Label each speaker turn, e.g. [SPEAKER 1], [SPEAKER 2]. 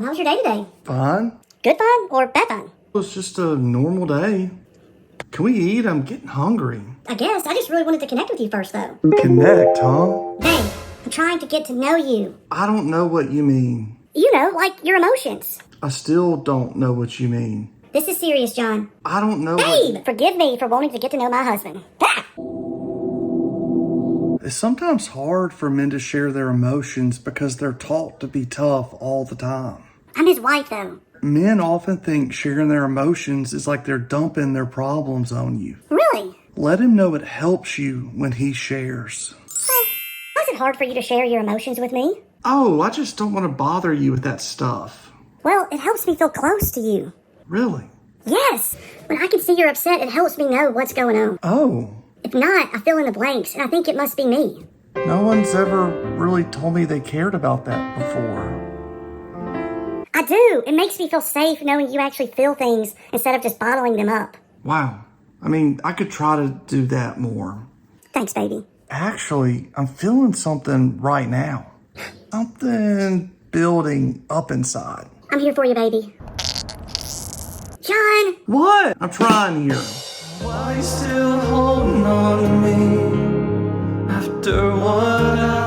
[SPEAKER 1] How was your day today?
[SPEAKER 2] Fine.
[SPEAKER 1] Good fun or bad fun?
[SPEAKER 2] It was just a normal day. Can we eat? I'm getting hungry.
[SPEAKER 1] I guess. I just really wanted to connect with you first, though.
[SPEAKER 2] Connect, huh?
[SPEAKER 1] Babe, I'm trying to get to know you.
[SPEAKER 2] I don't know what you mean.
[SPEAKER 1] You know, like your emotions.
[SPEAKER 2] I still don't know what you mean.
[SPEAKER 1] This is serious, John.
[SPEAKER 2] I don't know
[SPEAKER 1] Babe, forgive me for wanting to get to know my husband. Ah!
[SPEAKER 2] It's sometimes hard for men to share their emotions because they're taught to be tough all the time.
[SPEAKER 1] I'm his wife, though.
[SPEAKER 2] Men often think sharing their emotions is like they're dumping their problems on you.
[SPEAKER 1] Really?
[SPEAKER 2] Let him know it helps you when he shares.
[SPEAKER 1] Well, why is it hard for you to share your emotions with me?
[SPEAKER 2] Oh, I just don't want to bother you with that stuff.
[SPEAKER 1] Well, it helps me feel close to you.
[SPEAKER 2] Really?
[SPEAKER 1] Yes. When I can see you're upset, it helps me know what's going on.
[SPEAKER 2] Oh.
[SPEAKER 1] If not, I fill in the blanks, and I think it must be me.
[SPEAKER 2] No one's ever really told me they cared about that before.
[SPEAKER 1] I do. It makes me feel safe knowing you actually feel things instead of just bottling them up.
[SPEAKER 2] Wow. I mean, I could try to do that more.
[SPEAKER 1] Thanks, baby.
[SPEAKER 2] Actually, I'm feeling something right now. Something building up inside.
[SPEAKER 1] I'm here for you, baby. John!
[SPEAKER 2] What? I'm trying here.
[SPEAKER 3] Why you still holding on to me after what I